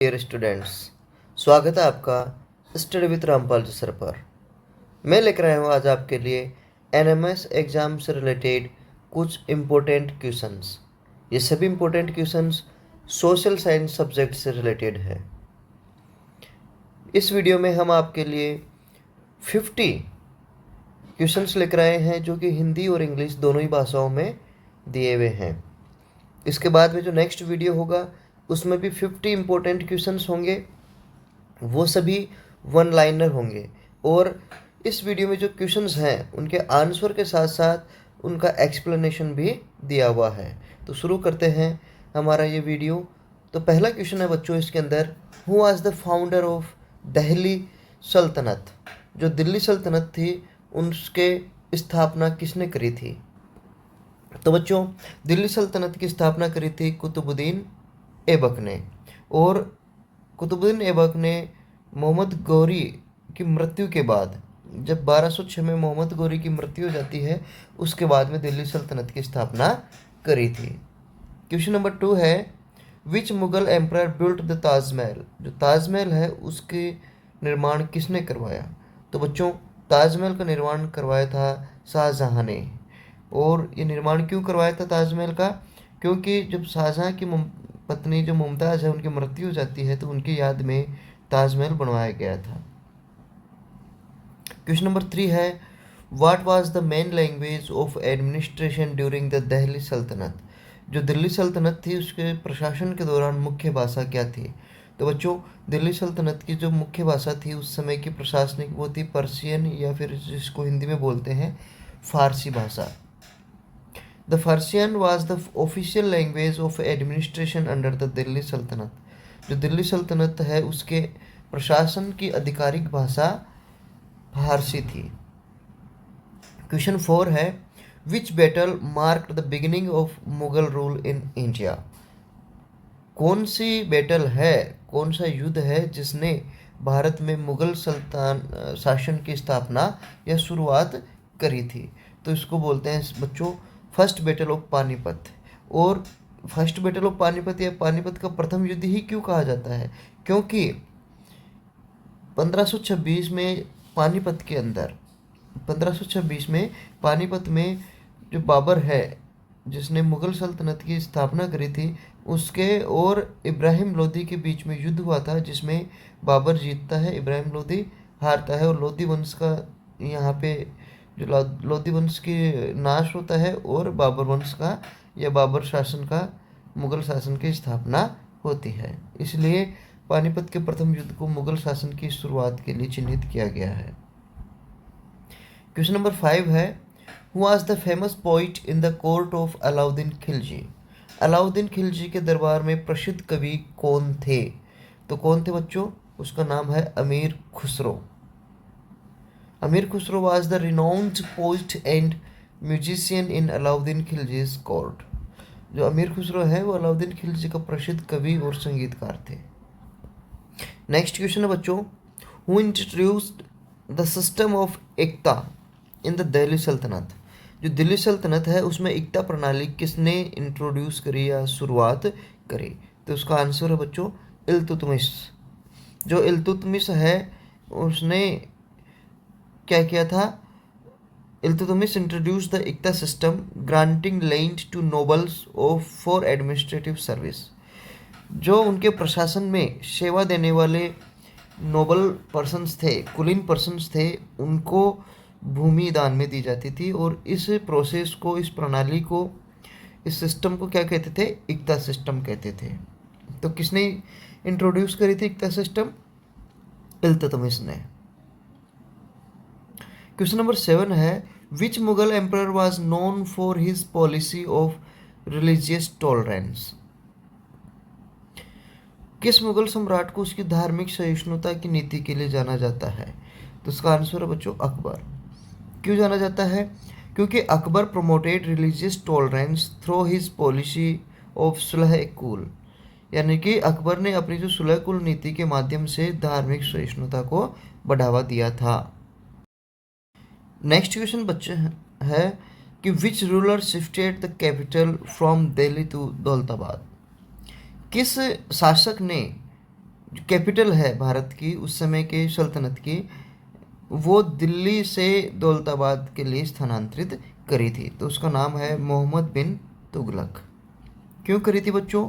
Dear students, स्वागत है आपका study with Rampal ji sir पर। मैं लेकर आया हूँ आज आपके लिए एनएमएस एग्ज़ाम से रिलेटेड कुछ इम्पोर्टेंट क्वेश्चंस। ये सभी important questions social science subject से रिलेटेड है। इस वीडियो में हम आपके लिए 50 क्वेश्चंस लेकर आए हैं जो कि हिंदी और इंग्लिश दोनों ही भाषाओं में दिए हुए हैं। इसके बाद में जो नेक्स्ट वीडियो होगा उसमें भी 50 इम्पोर्टेंट क्वेश्चंस होंगे, वो सभी वन लाइनर होंगे। और इस वीडियो में जो क्वेश्चंस हैं उनके आंसर के साथ साथ उनका एक्सप्लेनेशन भी दिया हुआ है। तो शुरू करते हैं हमारा ये वीडियो। तो पहला क्वेश्चन है बच्चों इसके अंदर, who was the founder of Delhi सल्तनत? जो दिल्ली सल्तनत थी उसके स्थापना किसने करी थी? तो बच्चों, दिल्ली सल्तनत की स्थापना करी थी कुतुबुद्दीन ऐबक ने। और कुतुबुद्दीन ऐबक ने मोहम्मद गौरी की मृत्यु के बाद, जब 1206 में मोहम्मद गौरी की मृत्यु हो जाती है, उसके बाद में दिल्ली सल्तनत की स्थापना करी थी। क्वेश्चन नंबर 2 है, which Mughal emperor built the Taj Mahal? जो ताजमहल है उसके निर्माण किसने करवाया? तो बच्चों, ताजमहल का निर्माण करवाया था शाहजहाँ ने। और ये निर्माण क्यों करवाया था ताजमहल का? क्योंकि जब शाहजहाँ की पत्नी जो मुमताज़ है उनकी मृत्यु हो जाती है तो उनकी याद में ताजमहल बनवाया गया था। क्वेश्चन नंबर 3 है, what was the main language of administration during the Delhi सल्तनत? जो दिल्ली सल्तनत थी उसके प्रशासन के दौरान मुख्य भाषा क्या थी? तो बच्चों, दिल्ली सल्तनत की जो मुख्य भाषा थी उस समय की प्रशासनिक वो थी पर्शियन, या फिर जिसको हिंदी में बोलते हैं फारसी भाषा। The Persian was the official language of administration under the Delhi सल्तनत। जो दिल्ली सल्तनत है उसके प्रशासन की आधिकारिक भाषा फारसी थी। क्वेश्चन 4 है, विच battle marked the beginning of Mughal rule in India? कौन सी बैटल है, कौन सा युद्ध है जिसने भारत में मुगल सल्तान शासन की स्थापना या शुरुआत करी थी? तो इसको बोलते हैं बच्चों फर्स्ट बैटल ऑफ पानीपत। और फर्स्ट बैटल ऑफ पानीपत या पानीपत का प्रथम युद्ध ही क्यों कहा जाता है? क्योंकि 1526 में पानीपत के अंदर 1526 में पानीपत में जो बाबर है जिसने मुगल सल्तनत की स्थापना करी थी, उसके और इब्राहिम लोदी के बीच में युद्ध हुआ था, जिसमें बाबर जीतता है, इब्राहिम लोदी हारता है। और लोदी वंश का यहाँ पे जो लोदी वंश की नाश होता है और बाबर वंश का या बाबर शासन का मुगल शासन की स्थापना होती है। इसलिए पानीपत के प्रथम युद्ध को मुगल शासन की शुरुआत के लिए चिन्हित किया गया है। क्वेश्चन नंबर 5 है, who was the famous poet in the court of Alauddin Khilji? Alauddin Khilji के दरबार में प्रसिद्ध कवि कौन थे? तो कौन थे बच्चों? उसका नाम है Amir Khusro. Amir Khusro was the renowned poet and musician in Alauddin Khilji's court. जो अमीर खुसरो है वो अलाउद्दीन खिलजी का प्रसिद्ध कवि और संगीतकार थे। नेक्स्ट क्वेश्चन है बच्चों, who introduced the system of Ekta in the Delhi सल्तनत? जो दिल्ली सल्तनत है उसमें एकता प्रणाली किसने इंट्रोड्यूस करी या शुरुआत करी? तो उसका आंसर है बच्चों इल्तुतमिश। जो इल्तुतमिश है उसने क्या किया था? Iltutmish introduce the iqta system granting land to nobles of for administrative service. जो उनके प्रशासन में सेवा देने वाले नोबल पर्सन्स थे, कुलीन पर्सन्स थे, उनको भूमि दान में दी जाती थी। और इस प्रोसेस को, इस प्रणाली को, इस सिस्टम को क्या कहते थे? एकता सिस्टम कहते थे। तो किसने इंट्रोड्यूस करी थी एकता सिस्टम? इल्तुतमिश ने। क्वेश्चन नंबर 7 है, which Mughal emperor was known for his policy of religious tolerance? किस मुगल सम्राट को उसकी धार्मिक सहिष्णुता की नीति के लिए जाना जाता है? तो इसका आंसर है बच्चों अकबर। क्यों जाना जाता है? क्योंकि Akbar promoted religious tolerance through his policy of Sulh Kul. यानी कि अकबर ने अपनी जो सुलह कुल नीति के माध्यम से धार्मिक सहिष्णुता को बढ़ावा दिया था। नेक्स्ट क्वेश्चन बच्चे है कि which ruler shifted the capital from Delhi to Daulatabad? किस शासक ने जो कैपिटल है भारत की उस समय के सल्तनत की, वो दिल्ली से दौलताबाद के लिए स्थानांतरित करी थी। तो उसका नाम है मोहम्मद बिन तुगलक। क्यों करी थी बच्चों?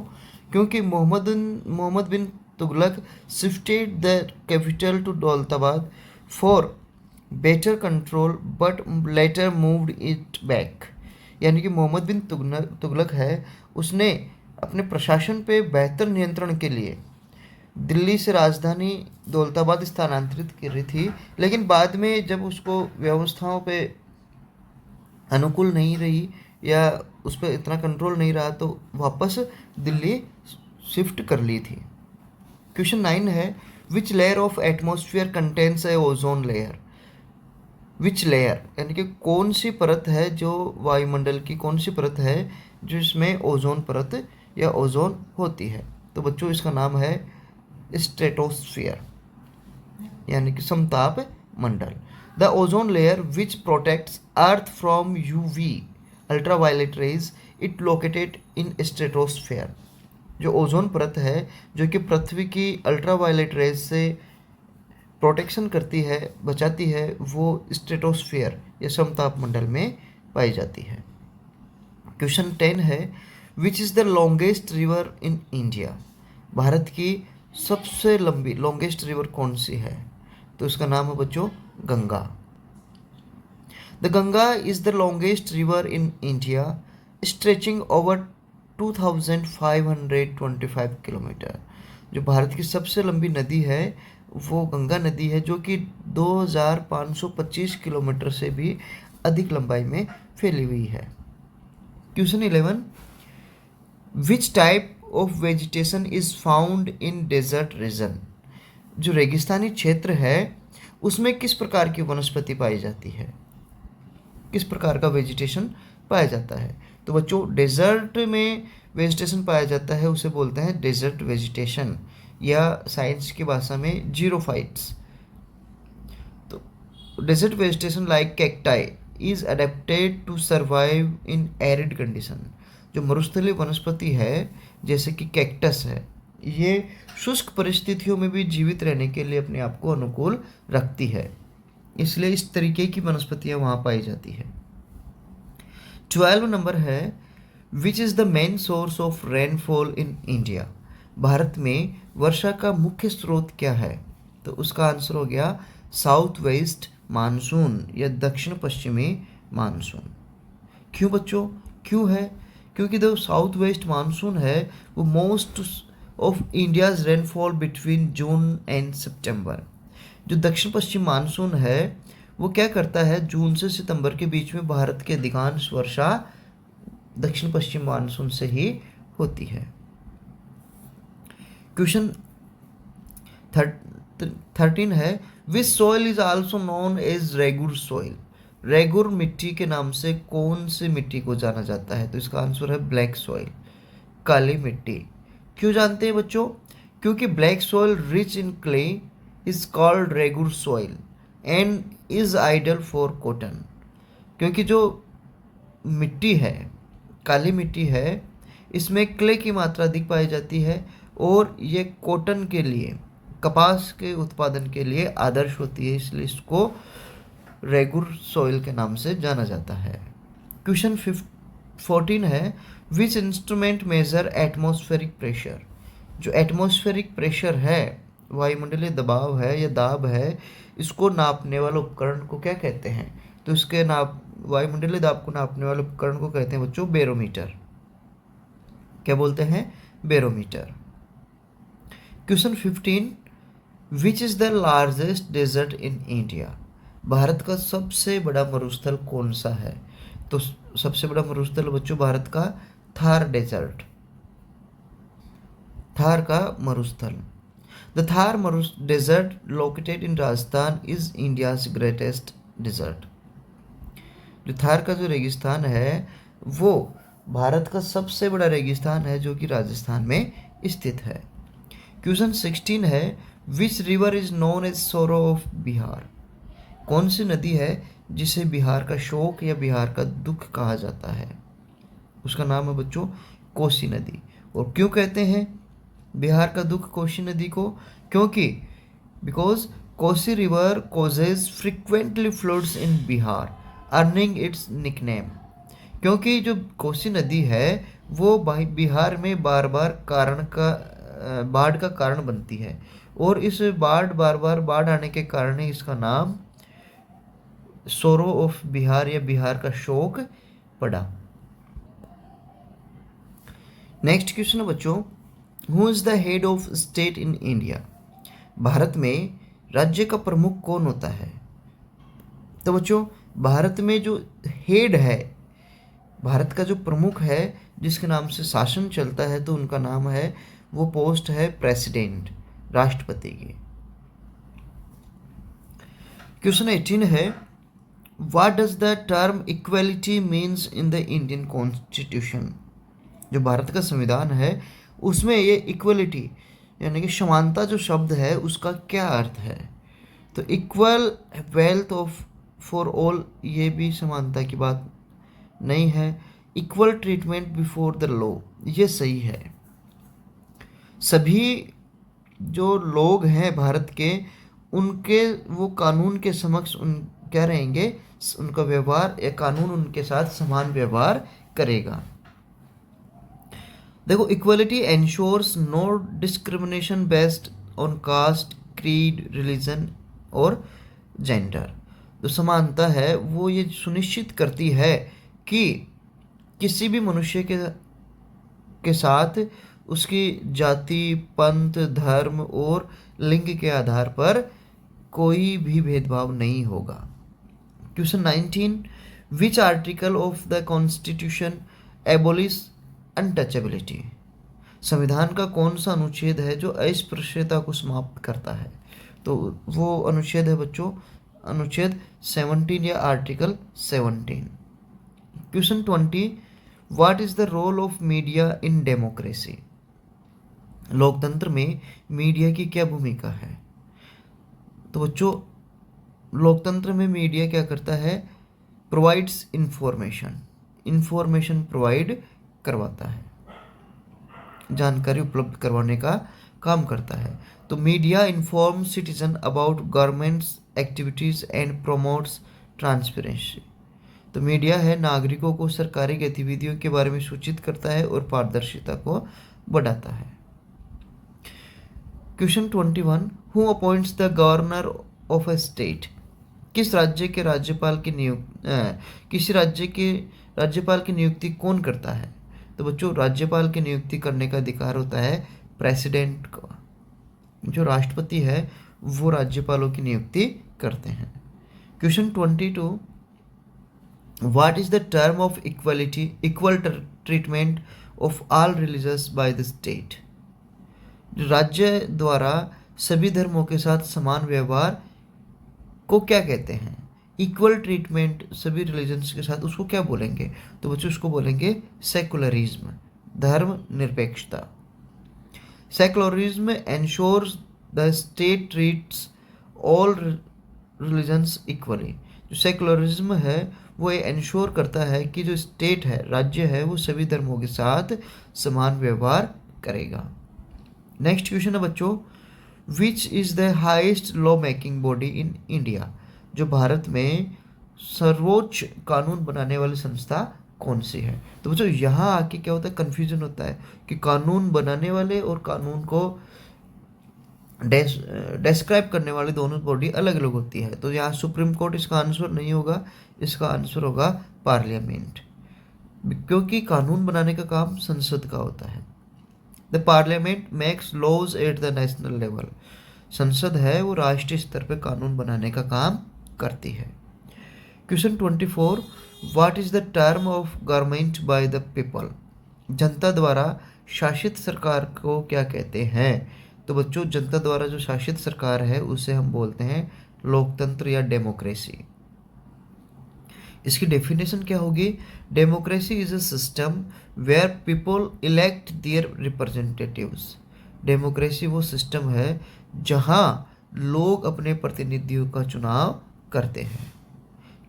क्योंकि Mohammad bin Tughlaq shifted the capital to Daulatabad for better control but later moved it back. यानी कि मोहम्मद बिन तुगलक है, उसने अपने प्रशासन पे बेहतर नियंत्रण के लिए दिल्ली से राजधानी दौलताबाद स्थानांतरित करी थी, लेकिन बाद में जब उसको व्यवस्थाओं पे अनुकूल नहीं रही या उस पर इतना कंट्रोल नहीं रहा तो वापस दिल्ली शिफ्ट कर ली थी। क्वेश्चन 9 है, which layer of atmosphere contains A ozone layer. Which layer यानी कि कौन सी परत है, जो वायुमंडल की कौन सी परत है जिसमें ओजोन परत या ओजोन होती है। तो बच्चों इसका नाम है स्ट्रेटोस्फियर यानी कि समताप मंडल। The ozone layer which protects earth from UV ultraviolet rays it located in stratosphere. जो ओजोन परत है जो कि पृथ्वी की अल्ट्रावायलेट रेज से प्रोटेक्शन करती है, बचाती है, वो स्ट्रेटोस्फियर या समताप मंडल में पाई जाती है। क्वेश्चन 10 है, which is the longest river in India. Bharat की सबसे लंबी लॉन्गेस्ट रिवर कौन सी है? तो इसका नाम है बच्चों Ganga. The Ganga is the longest river in India stretching over 2525 kilometre. जो भारत की सबसे लंबी नदी है वो गंगा नदी है, जो कि 2525 किलोमीटर से भी अधिक लंबाई में फैली हुई है। Question 11, which type of vegetation is found in desert region. जो रेगिस्तानी क्षेत्र है उसमें किस प्रकार की वनस्पति पाई जाती है, किस प्रकार का वेजिटेशन पाया जाता है? तो बच्चों डेजर्ट में वेजिटेशन पाया जाता है उसे बोलते हैं डेजर्ट वेजिटेशन या साइंस की भाषा में जीरोफाइट्स। तो desert vegetation like cacti is adapted to survive in arid condition. जो मरुस्थलीय वनस्पति है जैसे कि कैक्टस है, ये शुष्क परिस्थितियों में भी जीवित रहने के लिए अपने आप को अनुकूल रखती है, इसलिए इस तरीके की वनस्पतियां वहाँ पाई जाती है। 12 नंबर है, which is the main source of rainfall in India. Bharat में वर्षा का मुख्य स्रोत क्या है? तो उसका आंसर हो गया साउथ वेस्ट मानसून या दक्षिण पश्चिमी मानसून। क्यों बच्चों, क्यों है? क्योंकि जो साउथ वेस्ट मानसून है वो most of India's rainfall between June and September. जो दक्षिण पश्चिम मानसून है वो क्या करता है, जून से सितंबर के बीच में भारत के अधिकांश वर्षा दक्षिण पश्चिम मानसून से ही होती है। क्वेश्चन 13 है, which soil is also known as regur soil. Regur मिट्टी के नाम से कौन सी मिट्टी को जाना जाता है? तो इसका आंसर है ब्लैक सॉइल, काली मिट्टी। क्यों जानते हैं बच्चों? क्योंकि black soil rich in clay is called regur soil and is ideal for cotton. क्योंकि जो मिट्टी है, काली मिट्टी है, इसमें क्ले की मात्रा अधिक पाई जाती है और ये कॉटन के लिए, कपास के उत्पादन के लिए आदर्श होती है, इसलिए इसको रेगुर सॉइल के नाम से जाना जाता है। क्वेश्चन 14 है, which instrument major atmospheric pressure. जो एटमॉस्फेरिक प्रेशर है, वायुमंडलीय दबाव है या दाब है, इसको नापने वाले उपकरण को क्या कहते हैं? तो इसके वायुमंडलीय दाब को नापने वाले उपकरण को कहते हैं बच्चों बैरोमीटर। क्या बोलते हैं? Barometer. Question 15, which is the largest desert in India. Bharat का सबसे बड़ा मरुस्थल कौन सा है? तो सबसे बड़ा मरुस्थल बच्चों भारत का थार डेजर्ट, थार का मरुस्थल। The Thar desert located in Rajasthan is India's greatest desert. जो थार का जो रेगिस्तान है वो भारत का सबसे बड़ा रेगिस्तान है जो कि राजस्थान में स्थित है। क्वेश्चन 16 है, which river is known as sorrow of Bihar. कौन सी नदी है जिसे बिहार का शोक या बिहार का दुख कहा जाता है? उसका नाम है बच्चों कोसी नदी। और क्यों कहते हैं? बिहार का दुख कोसी नदी को, क्योंकि because Kosi river causes frequently floods in Bihar earning its nickname। क्योंकि जो कोसी नदी है वो बिहार में बार बार बाढ़ का कारण बनती है, और इस बार बार बाढ़ आने के कारण ही इसका नाम सोरो ऑफ बिहार या बिहार का शोक पड़ा। नेक्स्ट क्वेश्चन है बच्चों, who is the head of state in India. Bharat में राज्य का प्रमुख कौन होता है। तो बच्चों भारत में जो हेड है, भारत का जो प्रमुख है जिसके नाम से शासन चलता है, तो उनका नाम है, वो पोस्ट है प्रेसिडेंट, राष्ट्रपति की। क्वेश्चन 18 है, what does the term equality means in the Indian constitution. जो भारत का संविधान है उसमें ये इक्वलिटी यानी कि समानता जो शब्द है उसका क्या अर्थ है। तो equal wealth of for all, ये भी समानता की बात नहीं है। Equal treatment before the law, ये सही है। सभी जो लोग हैं भारत के, उनके वो कानून के समक्ष क्या रहेंगे, उनका व्यवहार या कानून उनके साथ समान व्यवहार करेगा। देखो, equality ensures no discrimination based on caste, creed, religion और जेंडर। जो समानता है वो ये सुनिश्चित करती है कि किसी भी मनुष्य के साथ उसकी जाति, पंथ, धर्म और लिंग के आधार पर कोई भी भेदभाव नहीं होगा। Question 19, which article of the constitution abolish untouchability. संविधान का कौन सा अनुच्छेद है जो अस्पृश्यता को समाप्त करता है। तो वो अनुच्छेद है बच्चों अनुच्छेद 17 या article 17। Question 20, what is the role of media in democracy. लोकतंत्र में मीडिया की क्या भूमिका है। तो बच्चों लोकतंत्र में मीडिया क्या करता है, प्रोवाइड्स इंफॉर्मेशन प्रोवाइड करवाता है, जानकारी उपलब्ध करवाने का काम करता है। तो media inform citizen about governments activities and promotes transparency. तो मीडिया है नागरिकों को सरकारी गतिविधियों के बारे में सूचित करता है और पारदर्शिता को बढ़ाता है। Question 21, who appoints the governor of a state. किस राज्य के राज्यपाल की किसी राज्य के राज्यपाल की नियुक्ति कौन करता है। तो बच्चों राज्यपाल की नियुक्ति करने का अधिकार होता है प्रेसिडेंट का। जो राष्ट्रपति है वो राज्यपालों की नियुक्ति करते हैं। Question 22, what is the term of equality equal treatment of all religious by the state. राज्य द्वारा सभी धर्मों के साथ समान व्यवहार को क्या कहते हैं। इक्वल ट्रीटमेंट सभी रिलीजन्स के साथ, उसको क्या बोलेंगे। तो बच्चों उसको बोलेंगे सेकुलरिज्म, धर्म निरपेक्षता। Secularism ensures the state treats all religions equally. जो सेकुलरिज्म है वो ये एंश्योर करता है कि जो स्टेट है, राज्य है, वो सभी धर्मों के साथ समान व्यवहार करेगा। नेक्स्ट क्वेश्चन है बच्चों, विच is the highest law making body in India. जो भारत में सर्वोच्च कानून बनाने वाली संस्था कौन सी है। तो बच्चों यहाँ आके क्या होता है, कन्फ्यूजन होता है कि कानून बनाने वाले और कानून को डिस्क्राइब करने वाली दोनों बॉडी अलग अलग होती है। तो यहाँ सुप्रीम कोर्ट इसका आंसर नहीं होगा, इसका आंसर होगा पार्लियामेंट, क्योंकि कानून बनाने का काम संसद का होता है। The parliament makes laws at the national level. संसद है वो राष्ट्रीय स्तर पर कानून बनाने का काम करती है। Question 24, what is the term of government by the people. जनता द्वारा शासित सरकार को क्या कहते हैं। तो बच्चों जनता द्वारा जो शासित सरकार है उसे हम बोलते हैं लोकतंत्र या डेमोक्रेसी। इसकी डेफिनेशन क्या होगी, democracy is a system where people elect their representatives. Democracy वो सिस्टम है जहां लोग अपने प्रतिनिधियों का चुनाव करते हैं।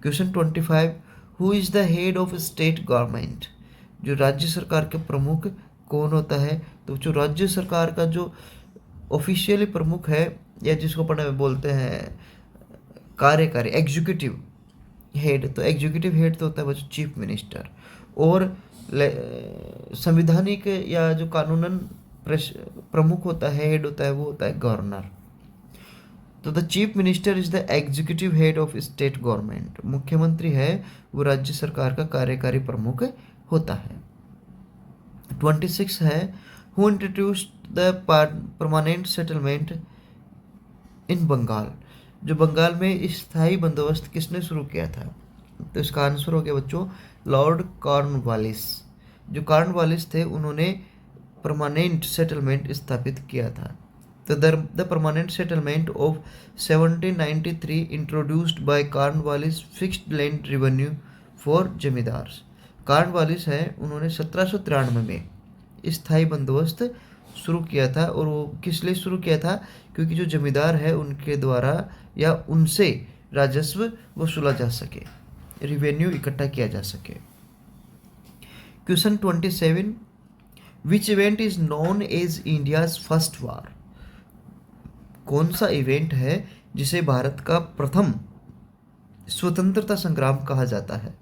Question 25, who is the head of state government. जो राज्य सरकार के प्रमुख कौन होता है? तो जो राज्य सरकार का जो ऑफिशियली प्रमुख है, या जिसको पढ़ने में बोलते हैं कार्यकारी एग्जीक्यूटिव हेड, तो एग्जीक्यूटिव हेड तो होता है बच्चों चीफ मिनिस्टर। और संविधानिक या जो कानूनन प्रमुख होता है, हेड होता है, वो होता है गवर्नर। तो the chief minister is the executive head of state government. मुख्यमंत्री है वो राज्य सरकार का कार्यकारी प्रमुख होता है। 26 है, who introduced the permanent settlement in Bengal. जो बंगाल में स्थायी बंदोबस्त किसने शुरू किया था? तो इसका आंसर हो गया बच्चों लॉर्ड कॉर्नवालिस। जो कॉर्नवालिस थे उन्होंने परमानेंट सेटलमेंट स्थापित किया था। तो the permanent settlement of 1793 introduced by Cornwallis fixed land revenue for zamindars. Cornwallis है, उन्होंने 1793 में स्थायी बंदोबस्त शुरू किया था। और वो किस लिए शुरू किया था? क्योंकि जो जमींदार है उनके द्वारा या उनसे राजस्व वसूला जा सके, रिवेन्यू इकट्ठा किया जा सके। Question 27, which event is known as India's first war. कौन सा इवेंट है जिसे भारत का प्रथम स्वतंत्रता संग्राम कहा जाता है?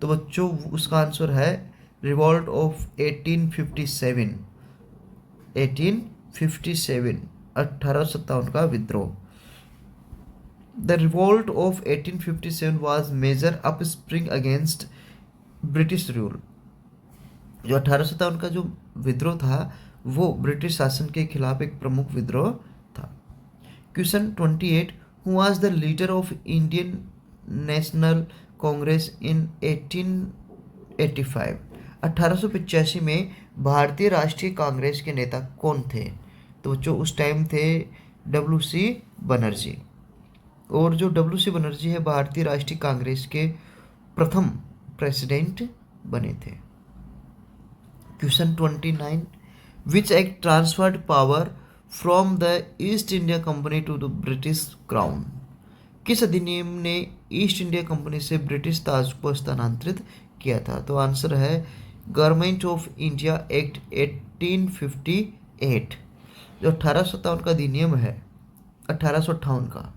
तो बच्चों उसका आंसर है रिवॉल्ट ऑफ 1857। 1857 का विद्रोह। The revolt of 1857 was major upspring against British rule. जो 1857 का जो विद्रोह था वो ब्रिटिश शासन के खिलाफ एक प्रमुख विद्रोह था। Question 28, who was the leader of Indian National Congress in 1885। 1885 में भारतीय राष्ट्रीय कांग्रेस के नेता कौन थे? तो जो उस टाइम थे WC बनर्जी। और जो WC बनर्जी है भारतीय राष्ट्रीय कांग्रेस के प्रथम प्रेसिडेंट बने थे। Question 29, which act transferred power from the East India company to the British crown. किस अधिनियम ने ईस्ट इंडिया कंपनी से ब्रिटिश ताज को स्थानांतरित किया था? तो आंसर है गवर्नमेंट ऑफ इंडिया एक्ट 1858। जो 1857 का अधिनियम है, 1858 का।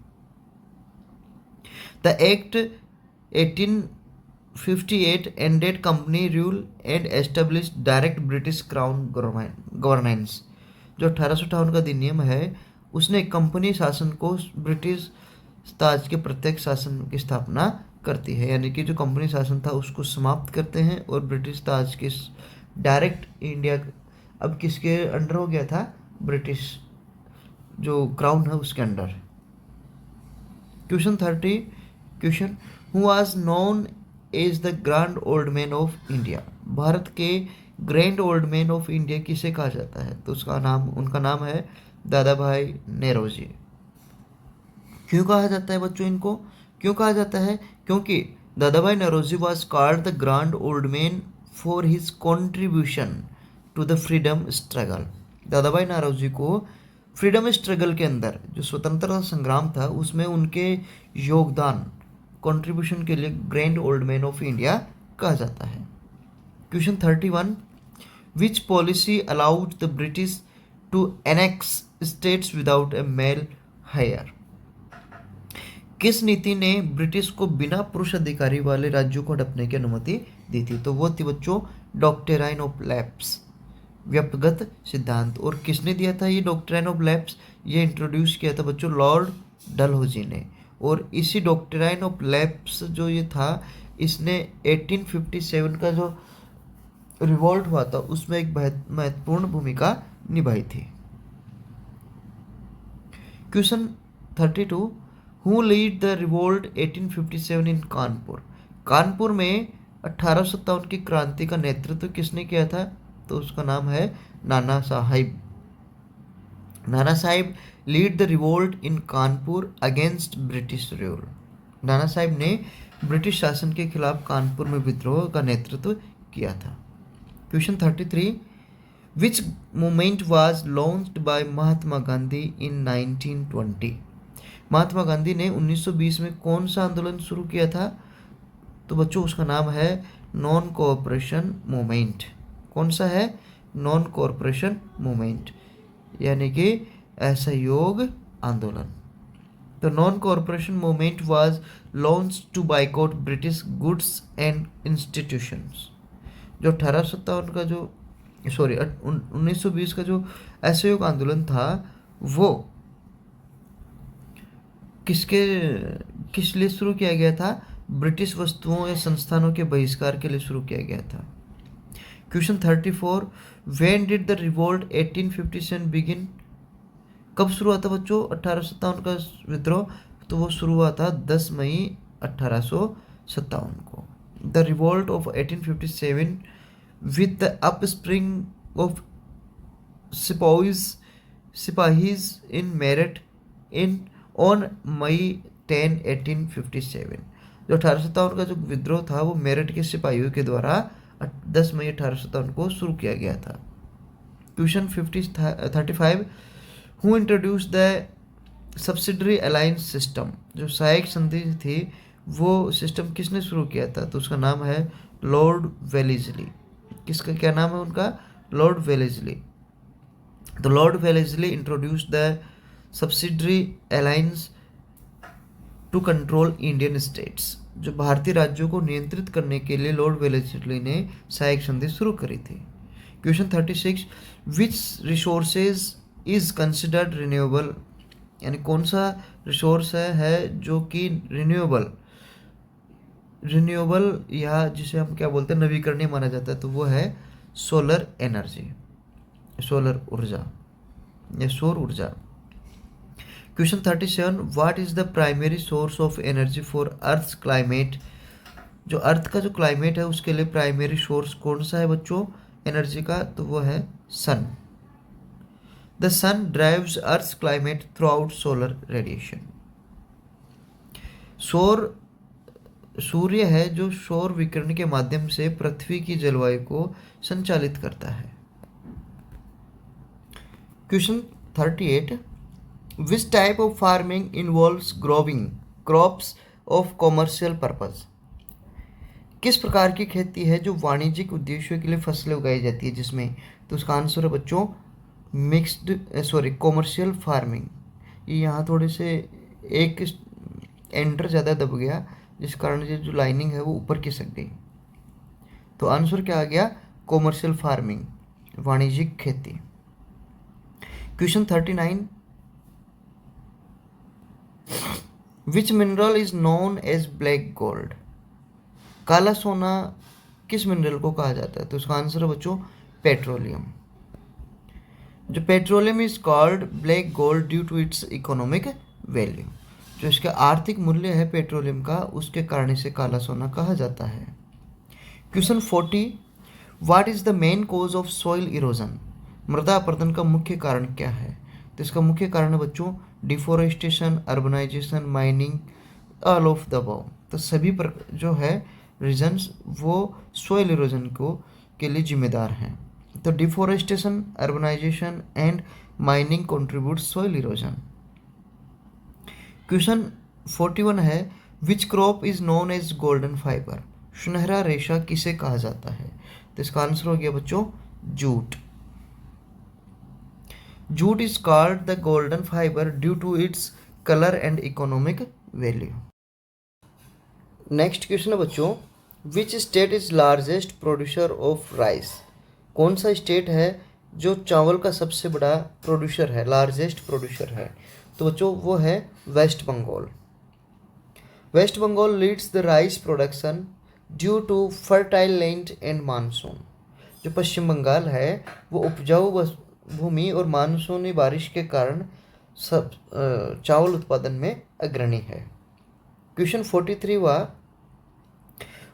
The act 1858 ended company rule and established direct British crown governance. जो 1858 का अधिनियम है उसने कंपनी शासन को ब्रिटिश ताज के प्रत्यक्ष शासन की स्थापना करती है, यानी कि जो कंपनी शासन था उसको समाप्त करते हैं और ब्रिटिश ताज के डायरेक्ट इंडिया अब किसके अंडर हो गया था? ब्रिटिश जो क्राउन है उसके under. Question 30, question who was known as the grand old man of India. Bharat के grand old man of India किसे कहा जाता है? तो उनका नाम है दादा भाई नेहरूजी। क्यों कहा जाता है बच्चों इनको? क्यों कहा जाता है? क्योंकि Dadabhai Naoroji was called the grand old man for his contribution to the freedom struggle. Dadabhai Naoroji को फ्रीडम स्ट्रगल के अंदर जो स्वतंत्रता संग्राम था उसमें उनके योगदान कॉन्ट्रीब्यूशन के लिए grand old man of India कहा जाता है। Question 31, which policy allowed the British to annex states without a male heir. किस नीति ने ब्रिटिश को बिना पुरुष अधिकारी वाले राज्यों को हड़पने की अनुमति दी थी? तो वो थी बच्चों डॉक्ट्राइन ऑफ लैप्स, व्यक्तिगत सिद्धांत। और किसने दिया था ये डॉक्ट्राइन ऑफ लैप्स? ये इंट्रोड्यूस किया था बच्चों लॉर्ड डलहौजी ने। और इसी डॉक्ट्राइन ऑफ लैप्स जो ये था इसने 1857 का जो रिवॉल्ट हुआ था उसमें एक महत्वपूर्ण भूमिका निभाई थी। Question 32, who lead the revolt 1857 इन कानपुर। कानपुर में 1857 की क्रांति का नेतृत्व किसने किया था? तो उसका नाम है Nana Sahib. Nana Sahib lead the revolt in Kanpur against British rule. Nana Sahib ने ब्रिटिश शासन के खिलाफ कानपुर में विद्रोह का नेतृत्व किया था। Question 33, which movement was launched by Mahatma Gandhi in 1920। Mahatma Gandhi ने 1920 में कौन सा आंदोलन शुरू किया था? तो बच्चों उसका नाम है नॉन कोऑपरेशन मूवमेंट। कौन सा है? नॉन कॉरपोरेशन मूवमेंट, यानी कि असहयोग आंदोलन। The non-cooperation movement was launched to boycott British goods and institutions। जो 1857 का जो 1920 का जो असहयोग आंदोलन था वो किस लिए शुरू किया गया था? ब्रिटिश वस्तुओं या संस्थानों के बहिष्कार के लिए शुरू किया गया था। Question 34, when did the revolt 1857 begin? कब शुरू हुआ था बच्चों 1857 का विद्रोह? तो वो शुरू हुआ था 10 मई 1857 को। The revolt of 1857 with the upspring of sepoys in Meerut in on May 10, 1857। जो 1857 का जो विद्रोह था वो मेरठ के सिपाहियों के द्वारा 10 मई 1857 को शुरू किया गया था। Question 35, who introduce the subsidiary alliance system? जो सहायक संधि थी वो सिस्टम किसने शुरू किया था? तो उसका नाम है लॉर्ड वेलेस्ली। किसका क्या नाम है उनका? Lord Wellesley. तो Lord Wellesley introduce the subsidiary alliance to control Indian states. जो भारतीय राज्यों को नियंत्रित करने के लिए लॉर्ड वेलेस्ली ने सहायक संधि शुरू करी थी। Question 36, which resources is considered renewable? यानी कौन सा रिसोर्स है जो कि रिन्यूएबल या जिसे हम क्या बोलते हैं नवीकरणीय माना जाता है, तो वो है सोलर एनर्जी, सोलर ऊर्जा या सौर ऊर्जा। Question 37, what is the primary source of energy for earth climate? जो अर्थ का जो क्लाइमेट है उसके लिए प्राइमरी सोर्स कौन सा है बच्चों एनर्जी का? तो वो है सन। The sun drives Earth's climate throughout solar radiation। सूर्य है जो सौर विकिरण के माध्यम से पृथ्वी की जलवायु को संचालित करता है। Question 38, which type of farming involves growing crops of commercial purpose? किस प्रकार की खेती है जो वाणिज्यिक उद्देश्यों के लिए फसलें उगाई जाती है जिसमें? तो उसका आंसर है बच्चों कॉमर्शियल फार्मिंग। ये यहाँ थोड़े से एक एंटर ज़्यादा दब गया जिस कारण ये जो लाइनिंग है वो ऊपर खिसक गई। तो आंसर क्या आ गया? कॉमर्शियल फार्मिंग, वाणिज्यिक खेती। Question 39, which mineral is known as black gold? काला सोना किस मिनरल को कहा जाता है? तो उसका आंसर है बच्चों पेट्रोलियम। जो petroleum is called black gold due to its economic value. जो इसका आर्थिक मूल्य है पेट्रोलियम का उसके कारण इसे काला सोना कहा जाता है। Question 40, what is the main cause of soil erosion? मृदा अपरदन का मुख्य कारण क्या है? तो इसका मुख्य कारण है बच्चों deforestation, urbanisation, mining, all of the above. तो सभी पर जो है रीजन्स वो सॉइल इरोजन को के लिए जिम्मेदार हैं। तो deforestation, urbanisation and mining contribute soil erosion. Question 41 है, which crop is known as golden fibre? सुनहरा रेशा किसे कहा जाता है? तो इसका आंसर हो गया बच्चों jute. Jute is called the golden fibre due to its colour and economic value. Next question है बच्चों, which state is largest producer of rice? कौन सा स्टेट है जो चावल का सबसे बड़ा प्रोड्यूसर है, लार्जेस्ट प्रोड्यूसर है? तो बच्चों वो है West Bengal. West Bengal leads the rice production due to fertile land and monsoon. जो पश्चिम बंगाल है वो उपजाऊ भूमि और मानसूनी बारिश के कारण सब चावल उत्पादन में अग्रणी है। क्वेश्चन 43 हुआ,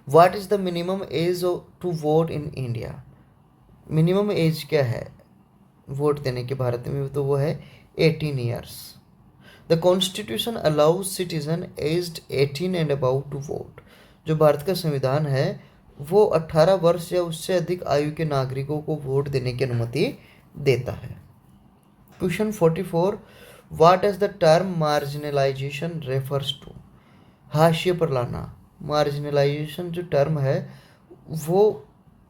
what is the minimum age to vote in India? Minimum age क्या है वोट देने के भारत में? तो वो है 18 years. The constitution allows citizen aged 18 and above to vote. जो भारत का संविधान है वो 18 वर्ष या उससे अधिक आयु के नागरिकों को वोट देने की अनुमति देता है। Question 44, what does the term marginalisation refers to? हाशिए पर लाना। मार्जिनलाइजेशन जो टर्म है वो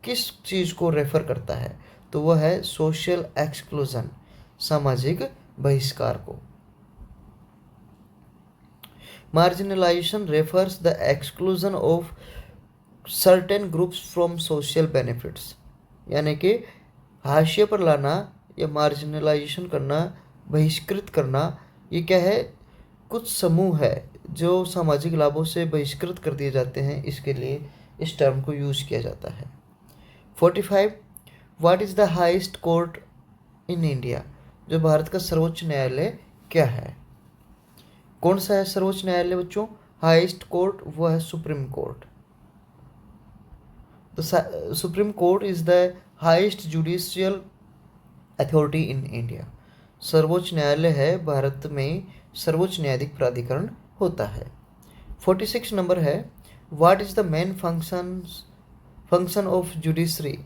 किस चीज़ को रेफर करता है? तो वह है सोशल एक्सक्लूजन, सामाजिक बहिष्कार को। Marginalisation refers the exclusion of certain groups from social benefits, यानी कि हाशिए पर लाना या मार्जिनलाइजेशन करना, बहिष्कृत करना, ये क्या है, कुछ समूह है जो सामाजिक लाभों से बहिष्कृत कर दिए जाते हैं, इसके लिए इस टर्म को यूज किया जाता है। 45 what is the highest court in India, जो भारत का सर्वोच्च न्यायालय क्या है? कौन सा है सर्वोच्च न्यायालय बच्चों? हाईएस्ट कोर्ट वो है supreme court. The supreme court is the highest judicial authority in India. सर्वोच्च न्यायालय है भारत में सर्वोच्च न्यायाधिक प्राधिकरण होता है। 46 नंबर है what is the main function of judiciary,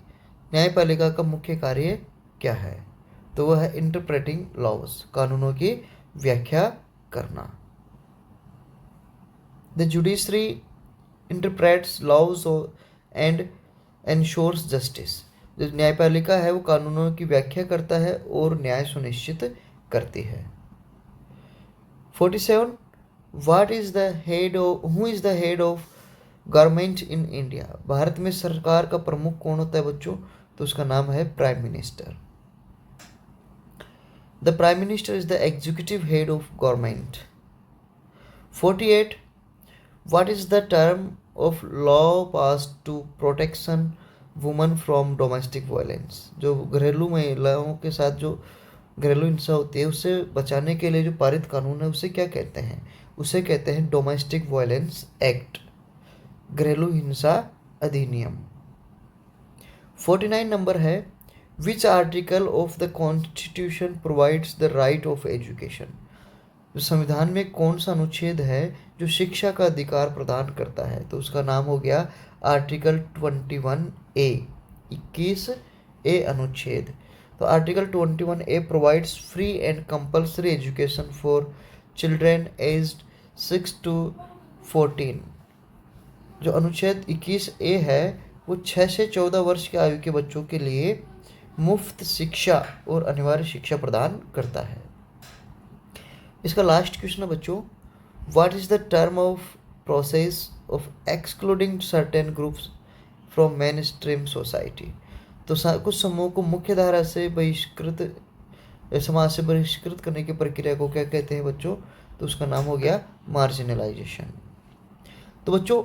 न्यायपालिका का मुख्य कार्य क्या है? तो वह है इंटरप्रेटिंग लॉज, कानूनों की व्याख्या करना। The judiciary interprets laws and ensures justice, जो न्यायपालिका है वो कानूनों की व्याख्या करता है और न्याय सुनिश्चित करती है। 47 what is the head of who is the head of government in India, Bharat में सरकार का प्रमुख कौन होता है बच्चों? तो उसका नाम है prime minister. The prime minister is the executive head of government. 48 what is the term of law pass to protection woman from domestic violence, जो घरेलू महिलाओं के साथ जो घरेलू हिंसा होती है उससे बचाने के लिए जो पारित कानून है उसे क्या कहते हैं? उसे कहते हैं डोमेस्टिक वायलेंस एक्ट, घरेलू हिंसा अधिनियम। 49 नंबर है which article of the constitution provides the right of education, जो संविधान में कौन सा अनुच्छेद है जो शिक्षा का अधिकार प्रदान करता है? तो उसका नाम हो गया आर्टिकल 21A, 21A अनुच्छेद। तो article 21A provides free and compulsory education for children aged 6 to 14। जो अनुच्छेद 21A है वो 6 से 14 वर्ष की आयु के बच्चों के लिए मुफ्त शिक्षा और अनिवार्य शिक्षा प्रदान करता है। इसका लास्ट क्वेश्चन है बच्चों what is the term of process of excluding certain groups from main stream society, तो कुछ समूह को मुख्य धारा से समाज से बहिष्कृत करने की प्रक्रिया को क्या कहते हैं बच्चों? तो उसका नाम हो गया मार्जिनलाइजेशन। तो बच्चों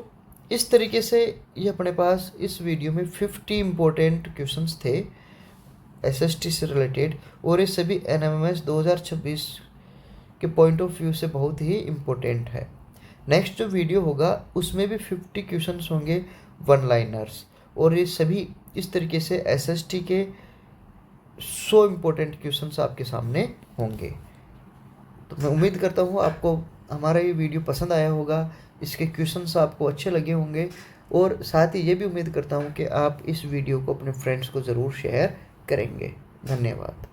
इस तरीके से ये अपने पास इस वीडियो में 50 इंपॉर्टेंट क्वेश्चंस थे एसएसटी से रिलेटेड, और ये सभी एनएमएमएस 2026 के पॉइंट ऑफ व्यू से बहुत ही इम्पोर्टेंट है। नेक्स्ट जो वीडियो होगा उसमें भी 50 क्वेश्चंस होंगे वन लाइनर्स, और ये सभी इस तरीके से एसएसटी के 100 इम्पोर्टेंट क्वेश्चंस आपके सामने होंगे। तो मैं उम्मीद करता हूँ आपको हमारा ये वीडियो पसंद आया होगा, इसके क्वेश्चंस आपको अच्छे लगे होंगे, और साथ ही ये भी उम्मीद करता हूँ कि आप इस वीडियो को अपने फ्रेंड्स को ज़रूर शेयर करेंगे। धन्यवाद।